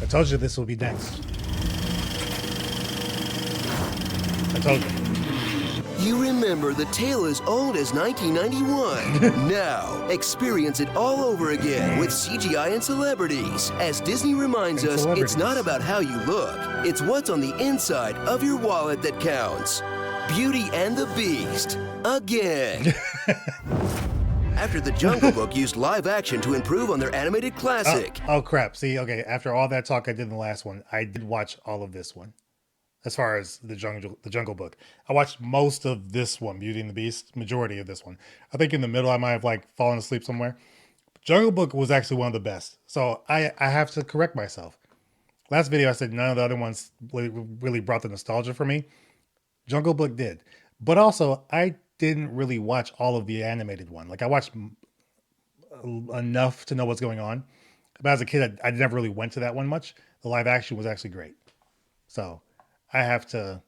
I told you this will be next. I told you. You remember the tale as old as 1991. Now, experience it all over again with CGI and celebrities. As Disney reminds us, it's not about how you look. It's what's on the inside of your wallet that counts. Beauty and the Beast. Again. After the Jungle Book used live action to improve on their animated classic. Oh crap. See, okay, after all that talk I did in the last one, I did watch all of this one. As far as the Jungle Book, I watched most of this one, Beauty and the Beast, majority of this one. I think in the middle I might have like fallen asleep somewhere. Jungle Book was actually one of the best, so I have to correct myself. Last video I said none of the other ones really brought the nostalgia for me. Jungle Book did, but also I didn't really watch all of the animated one. Like I watched enough to know what's going on, but as a kid I never really went to that one much. The live action was actually great, so. I have to,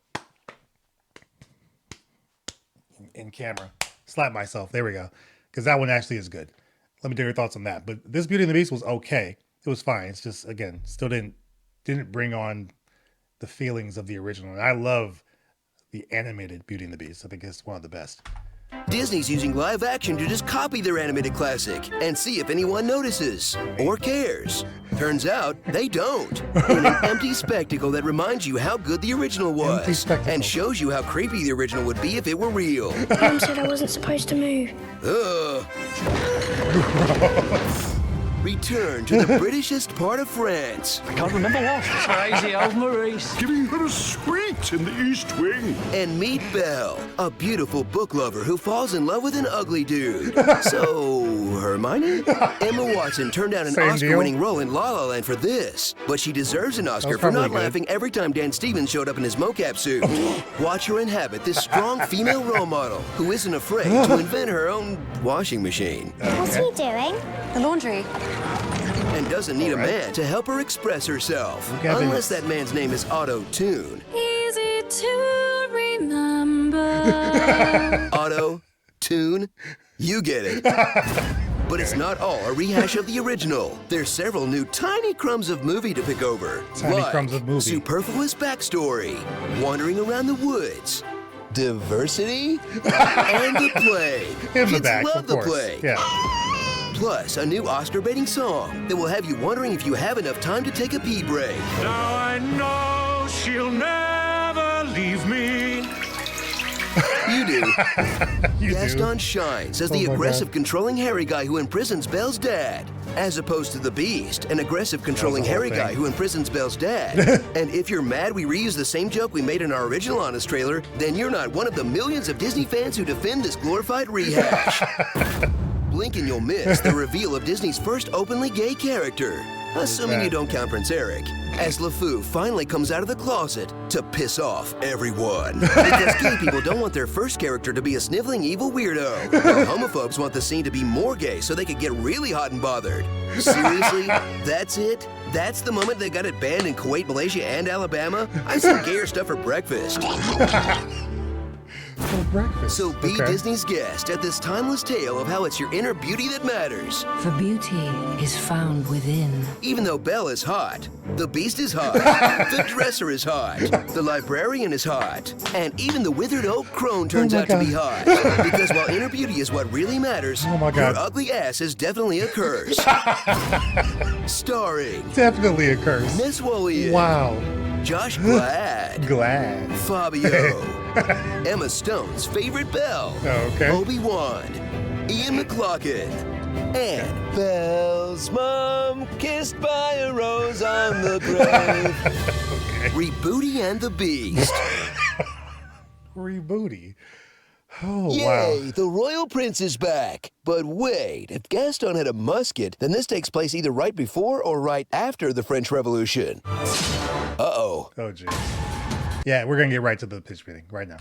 in camera, slap myself. There we go. Because that one actually is good. Let me know your thoughts on that. But this Beauty and the Beast was okay. It was fine. It's just, again, still didn't bring on the feelings of the original. And I love the animated Beauty and the Beast. I think it's one of the best. Disney's using live action to just copy their animated classic and see if anyone notices or cares. Turns out they don't. In an empty spectacle that reminds you how good the original was and shows you how creepy the original would be if it were real. Mom said I wasn't supposed to move. Return to the Britishest part of France. I can't remember what. Crazy old Maurice. Giving her a sweet in the East Wing. And meet Belle, a beautiful book lover who falls in love with an ugly dude. So, Hermione? Emma Watson turned down an Oscar-winning role in La La Land for this, but she deserves an Oscar for not laughing every time Dan Stevens showed up in his mocap suit. Watch her inhabit this strong female role model who isn't afraid to invent her own washing machine. What's he doing? The laundry. And doesn't need a man to help her express herself. Unless that man's name is Auto-Tune. Easy to remember. Auto-Tune? You get it. But it's not all a rehash of the original. There's several new tiny crumbs of movie to pick over. Tiny crumbs of movie. Superfluous backstory, wandering around the woods, diversity, and the plague. Kids love the plague. Yeah. Plus, a new Oscar-baiting song that will have you wondering if you have enough time to take a pee break. Now I know she'll never leave me. You do. You Gaston do. shines as the aggressive, controlling hairy guy who imprisons Belle's dad, as opposed to the Beast, an aggressive, controlling hairy guy who imprisons Belle's dad. And if you're mad we reuse the same joke we made in our original Honest trailer, then you're not one of the millions of Disney fans who defend this glorified rehash. Blink and you'll miss the reveal of Disney's first openly gay character, assuming you don't count Prince Eric, as LeFou finally comes out of the closet to piss off everyone. Because gay people don't want their first character to be a sniveling evil weirdo, while homophobes want the scene to be more gay so they could get really hot and bothered. Seriously? That's it? That's the moment they got it banned in Kuwait, Malaysia, and Alabama? I see gayer stuff for breakfast. For breakfast. So be Disney's guest at this timeless tale of how it's your inner beauty that matters. The beauty is found within. Even though Belle is hot, the Beast is hot, the dresser is hot, the librarian is hot, and even the withered oak crone turns out to be hot. Because while inner beauty is what really matters, your ugly ass is definitely a curse. Starring Definitely a curse. Miss Wolian. Wow. Josh Glad. Fabio. Emma Stone's favorite Belle. Obi-Wan. Ian McLaughlin. And Belle's mom kissed by a rose on the grave. Rebooty and the Beast. Rebooty. Oh, Yay, wow. the royal prince is back. But wait, if Gaston had a musket, then this takes place either right before or right after the French Revolution. Uh-oh. Oh, geez. Yeah, we're gonna get right to the pitch meeting right now.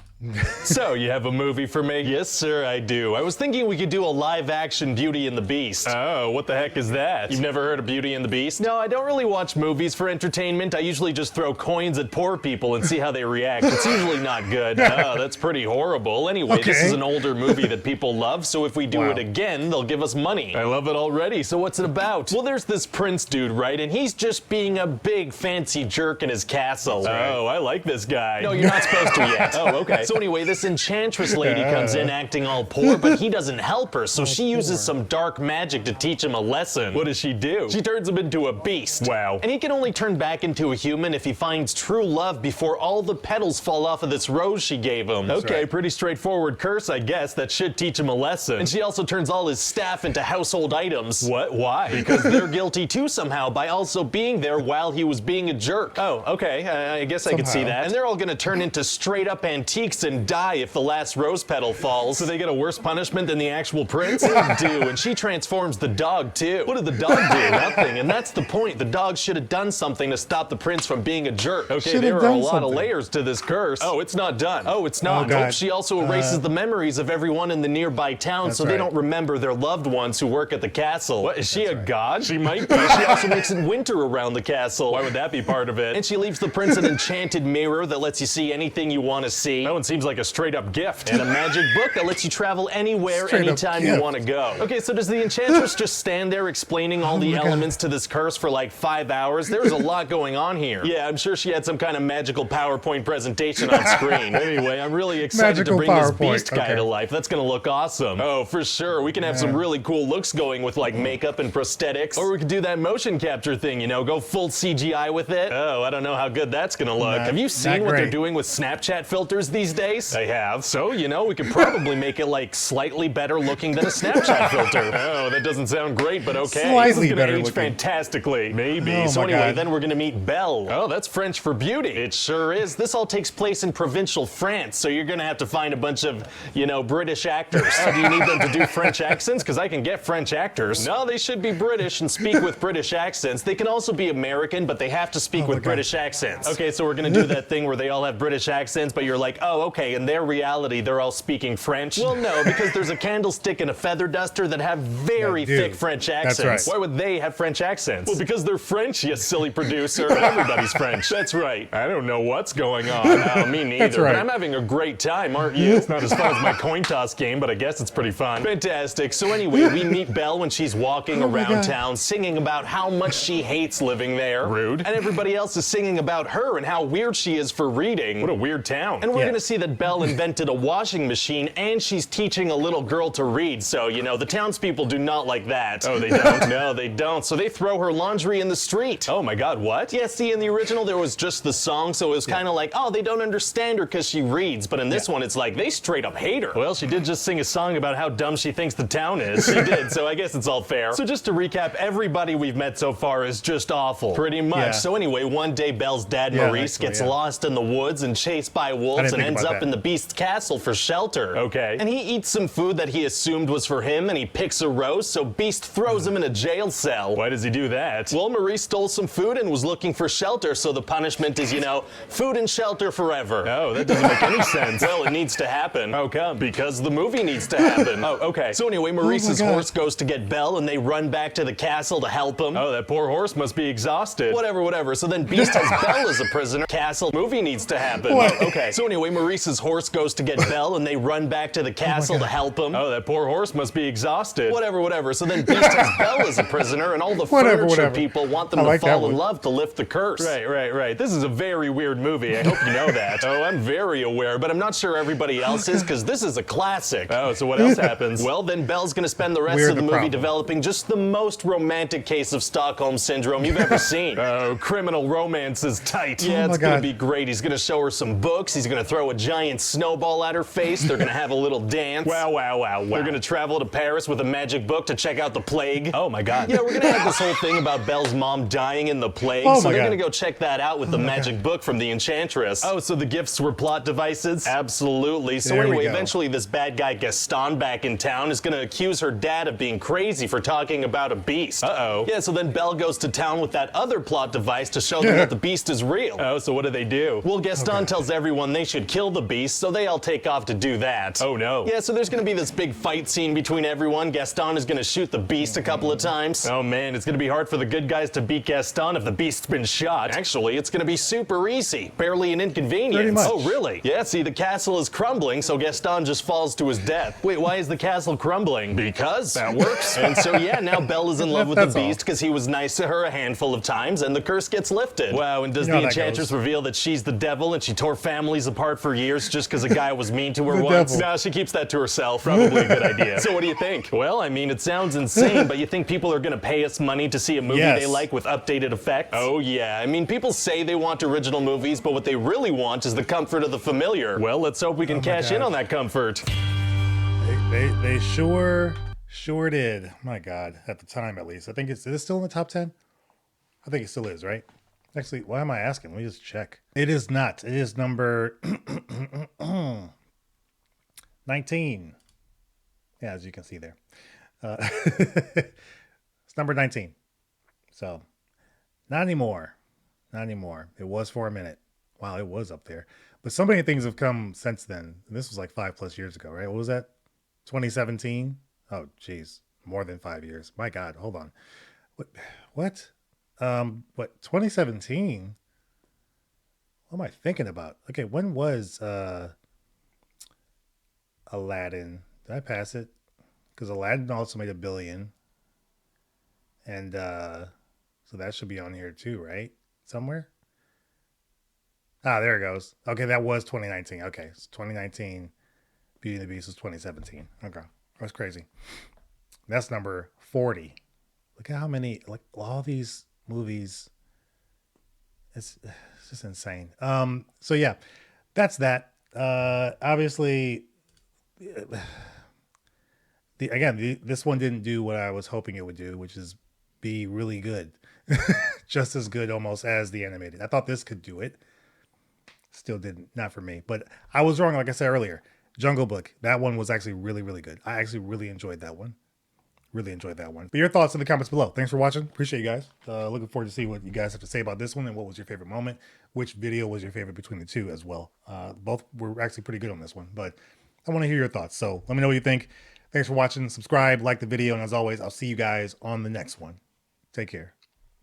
So, you have a movie for me? Yes, sir, I do. I was thinking we could do a live-action Beauty and the Beast. Oh, what the heck is that? You've never heard of Beauty and the Beast? No, I don't really watch movies for entertainment. I usually just throw coins at poor people and see how they react. It's usually not good. Oh, that's pretty horrible. Anyway, this is an older movie that people love, so if we do it again, they'll give us money. I love it already, so what's it about? Well, there's this prince dude, right? And he's just being a big fancy jerk in his castle. Oh, I like this guy. No, you're not supposed to yet. Oh, okay. So anyway, this enchantress lady comes in acting all poor, but he doesn't help her, so she uses some dark magic to teach him a lesson. What does she do? She turns him into a beast. Wow. And he can only turn back into a human if he finds true love before all the petals fall off of this rose she gave him. Okay, pretty straightforward curse, I guess. That should teach him a lesson. And she also turns all his staff into household items. What? Why? Because they're guilty too somehow by also being there while he was being a jerk. Oh, okay. I guess I could see that. And they're all gonna turn into straight up antiques and die if the last rose petal falls. So they get a worse punishment than the actual prince? They do, and she transforms the dog too. What did the dog do? Nothing, and that's the point. The dog should have done something to stop the prince from being a jerk. Okay, there are a lot of layers to this curse. Oh, it's not done. Oh, it's not. Nope, she also erases the memories of everyone in the nearby town so they don't remember their loved ones who work at the castle. What, is she a god? She might be. She also makes it winter around the castle. Why would that be part of it? And she leaves the prince an enchanted mirror that lets you see anything you want to see. That one seems like a straight up gift. And a magic book that lets you travel anywhere, anytime you want to go. Okay, so does the enchantress just stand there explaining all the elements to this curse for like 5 hours? There's a lot going on here. Yeah, I'm sure she had some kind of magical PowerPoint presentation on screen. Anyway, I'm really excited to bring this beast guy to life. That's gonna look awesome. Oh, for sure. We can have some really cool looks going with like makeup and prosthetics. Or we could do that motion capture thing, you know, go full CGI with it. Oh, I don't know how good that's gonna look. Have you seen what they're doing with Snapchat filters these days? I have. So, you know, we could probably make it like slightly better looking than a Snapchat filter. Oh, that doesn't sound great, but okay. Slightly this is better gonna age looking. fantastically. Maybe. So anyway, then we're gonna meet Belle. Oh, that's French for beauty. It sure is. This all takes place in provincial France, so you're gonna have to find a bunch of, you know, British actors. Do you need them to do French accents? Because I can get French actors. No, they should be British and speak with British accents. They can also be American, but they have to speak with British accents. Okay, so we're gonna do that thing where they all have British accents, but you're like, oh, okay, in their reality, they're all speaking French. Well, no, because there's a candlestick and a feather duster that have very thick French accents. That's right. Why would they have French accents? Well, because they're French, you silly producer. Everybody's French. That's right. I don't know what's going on. Me neither. But I'm having a great time, aren't you? It's not as fun as my coin toss game, but I guess it's pretty fun. Fantastic. So anyway, we meet Belle when she's walking around town, singing about how much she hates living there. Rude. And everybody else is singing about her and how weird she is for reading. What a weird town. And we're gonna see that Belle invented a washing machine and she's teaching a little girl to read. So, you know, the townspeople do not like that. Oh, they don't? No, they don't. So they throw her laundry in the street. Oh my God, what? Yeah, see, in the original there was just the song, so it was kind of like, oh, they don't understand her because she reads. But in this one, it's like, they straight up hate her. Well, she did just sing a song about how dumb she thinks the town is. She did, so I guess it's all fair. So just to recap, everybody we've met so far is just awful. Pretty much. So anyway, one day Belle's dad, Maurice, gets lost in the woods and chased by wolves and ends up in the beast's castle for shelter. Okay. And he eats some food that he assumed was for him, and he picks a rose, so Beast throws him in a jail cell. Why does he do that? Well, Maurice stole some food and was looking for shelter, so the punishment is, you know, food and shelter forever. Oh, that doesn't make any sense. Well, it needs to happen. How come? Because the movie needs to happen. Oh, okay. So anyway, Maurice's horse goes to get Belle, and they run back to the castle to help him. Oh, that poor horse must be exhausted. Whatever. So then Beast has Belle as a prisoner. Castle. Movie needs to happen. Oh, okay. So anyway, Maurice's horse goes to get Belle, and they run back to the castle to help him. Oh, that poor horse must be exhausted. Whatever. So then Beast has Belle as a prisoner, and all the furniture people want them to fall in love to lift the curse. Right. This is a very weird movie. I hope you know that. Oh, I'm very aware, but I'm not sure everybody else is, because this is a classic. Oh, so what else happens? Well, then Belle's gonna spend the rest of the movie developing just the most romantic case of Stockholm Syndrome you've ever seen. Oh, criminal romance is tight. Yeah, it's gonna be great. He's gonna show her some books. He's gonna throw a giant snowball at her face. They're gonna have a little dance. Wow. They're gonna travel to Paris with a magic book to check out the plague. Oh my God. Yeah, we're gonna have this whole thing about Belle's mom dying in the plague. So they're gonna go check that out with the magic book from the Enchantress. Oh, so the gifts were plot devices? Absolutely. So anyway, eventually this bad guy Gaston back in town is gonna accuse her dad of being crazy for talking about a beast. Yeah, so then Belle goes to town with that other plot device to show them that the beast is real. Oh, so what do? true. Well, Gaston tells everyone they should kill the beast, so they all take off to do that. Oh no. Yeah, so there's gonna be this big fight scene between everyone. Gaston is gonna shoot the beast a couple of times. Oh man, it's gonna be hard for the good guys to beat Gaston if the beast's been shot. Actually, it's gonna be super easy. Barely an inconvenience. Pretty much. Oh really? Yeah, see, the castle is crumbling, so Gaston just falls to his death. Wait, why is the castle crumbling? Because that works. And so yeah, now Belle is in love with the beast because he was nice to her a handful of times, and the curse gets lifted. Wow, and does the enchantress reveal that she's the devil and she tore families apart for years just because a guy was mean to her once? No, she keeps that to herself. Probably a good idea. So what do you think? Well, I mean, it sounds insane, but you think people are gonna pay us money to see a movie they like with updated effects? Oh yeah, I mean, people say they want original movies, but what they really want is the comfort of the familiar. Well, let's hope we can cash in on that comfort. They sure did. My God, at the time at least. I think is it still in the top 10? I think it still is, right? Actually, why am I asking? Let me just check. It is not. It is number 19. Yeah, as you can see there. It's number 19. So, not anymore. Not anymore. It was for a minute. Wow, it was up there. But so many things have come since then. This was like 5+ years ago, right? What was that? 2017? Oh, geez. More than 5 years. My God, hold on. What? 2017? What am I thinking about? Okay, when was Aladdin? Did I pass it? Because Aladdin also made $1 billion. And so that should be on here too, right? Somewhere? Ah, there it goes. Okay, that was 2019. Okay, it's 2019. Beauty and the Beast was 2017. Okay, that's crazy. That's number 40. Look at how many, like all these movies. It's just insane. So yeah, that's that. Obviously, this one didn't do what I was hoping it would do, which is be really good. Just as good almost as the animated. I thought this could do it. Still didn't, not for me. But I was wrong, like I said earlier. Jungle Book, that one was actually really, really good. I actually really enjoyed that one. Really enjoyed that one. But your thoughts in the comments below. Thanks for watching. Appreciate you guys. Looking forward to see what you guys have to say about this one and what was your favorite moment. Which video was your favorite between the two as well. Both were actually pretty good on this one. But I want to hear your thoughts. So let me know what you think. Thanks for watching. Subscribe, like the video. And as always, I'll see you guys on the next one. Take care.